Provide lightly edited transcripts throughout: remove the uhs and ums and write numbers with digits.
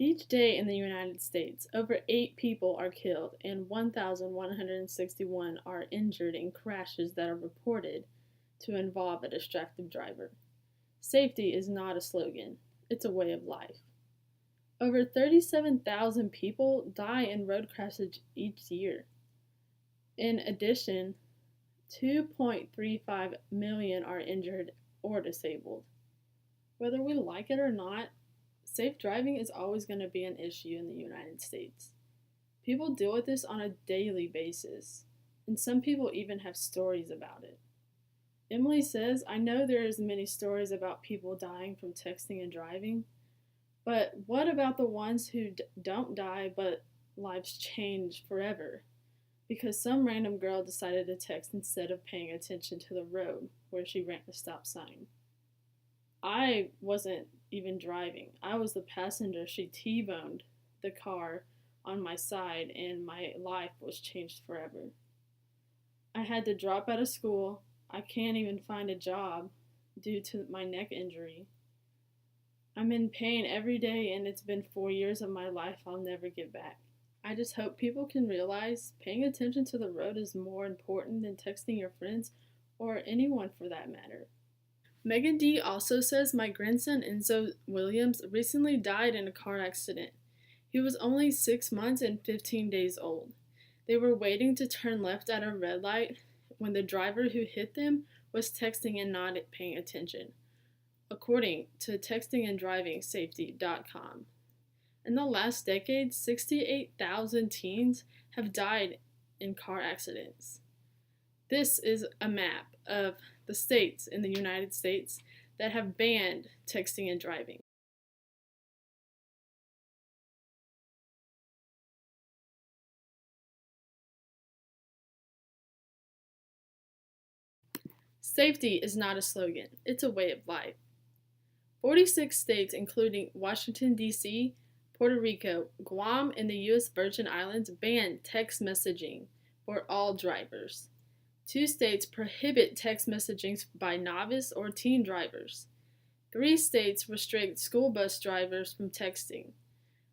Each day in the United States, over 8 people are killed and 1,161 are injured in crashes that are reported to involve a distracted driver. Safety is not a slogan, it's a way of life. Over 37,000 people die in road crashes each year. In addition, 2.35 million are injured or disabled. Whether we like it or not, safe driving is always going to be an issue in the United States. People deal with this on a daily basis, and some people even have stories about it. Emily says, I know there's many stories about people dying from texting and driving, but what about the ones who don't die but lives change forever? Because some random girl decided to text instead of paying attention to the road where she ran the stop sign. I wasn't even driving. I was the passenger. She T-boned the car on my side, and my life was changed forever. I had to drop out of school. I can't even find a job due to my neck injury. I'm in pain every day, and it's been 4 years of my life I'll never get back. I just hope people can realize paying attention to the road is more important than texting your friends or anyone for that matter. Megan D also says my grandson Enzo Williams recently died in a car accident. He was only 6 months and 15 days old. They were waiting to turn left at a red light when the driver who hit them was texting and not paying attention, according to textinganddrivingsafety.com. In the last decade, 68,000 teens have died in car accidents. This is a map of the states in the United States that have banned texting and driving. Safety is not a slogan, it's a way of life. 46 states, including Washington, D.C., Puerto Rico, Guam, and the U.S. Virgin Islands, ban text messaging for all drivers. 2 states prohibit text messaging by novice or teen drivers. 3 states restrict school bus drivers from texting.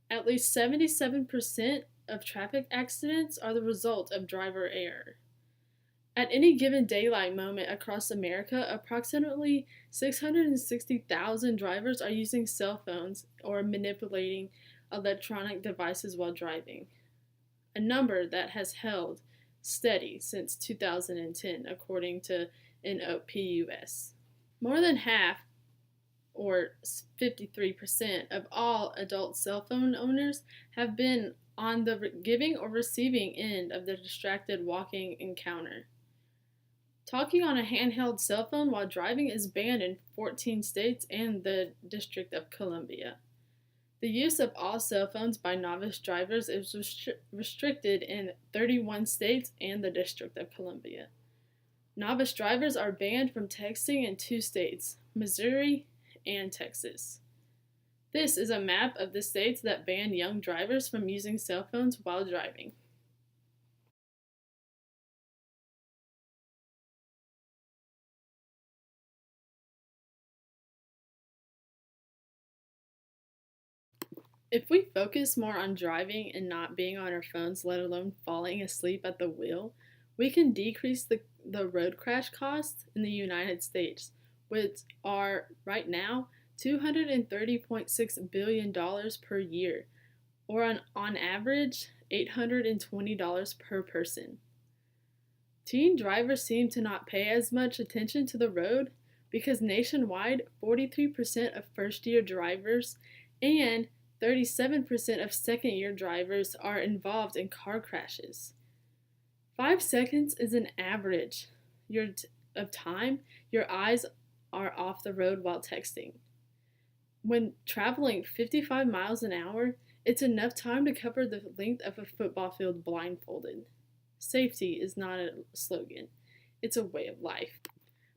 At least 77% of traffic accidents are the result of driver error. At any given daylight moment across America, approximately 660,000 drivers are using cell phones or manipulating electronic devices while driving, a number that has held steady since 2010, according to NOPUS. More than half, or 53%, of all adult cell phone owners have been on the giving or receiving end of the distracted walking encounter. Talking on a handheld cell phone while driving is banned in 14 states and the District of Columbia. The use of all cell phones by novice drivers is restricted in 31 states and the District of Columbia. Novice drivers are banned from texting in 2 states, Missouri and Texas. This is a map of the states that ban young drivers from using cell phones while driving. If we focus more on driving and not being on our phones, let alone falling asleep at the wheel, we can decrease the road crash costs in the United States, which are right now $230.6 billion per year, or on average $820 per person. Teen drivers seem to not pay as much attention to the road because nationwide, 43% of first year drivers and 37% of second year drivers are involved in car crashes. 5 seconds is an average of time your eyes are off the road while texting. When traveling 55 miles an hour, it's enough time to cover the length of a football field blindfolded. Safety is not a slogan, it's a way of life.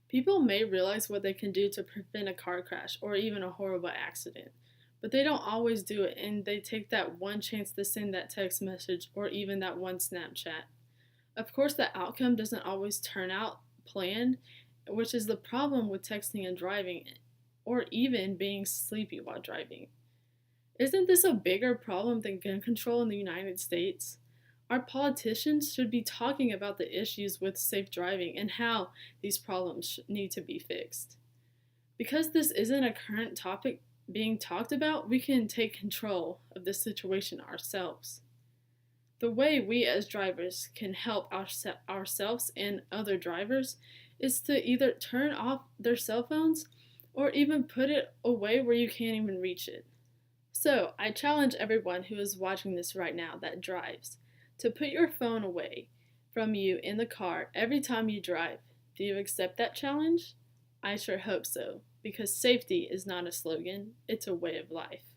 People may realize what they can do to prevent a car crash or even a horrible accident, but they don't always do it, and they take that one chance to send that text message or even that one Snapchat. Of course, the outcome doesn't always turn out planned, which is the problem with texting and driving, or even being sleepy while driving. Isn't this a bigger problem than gun control in the United States? Our politicians should be talking about the issues with safe driving and how these problems need to be fixed. Because this isn't a current topic being talked about, we can take control of the situation ourselves. The way we as drivers can help ourselves and other drivers is to either turn off their cell phones or even put it away where you can't even reach it. So, I challenge everyone who is watching this right now that drives to put your phone away from you in the car every time you drive. Do you accept that challenge? I sure hope so, because safety is not a slogan, it's a way of life.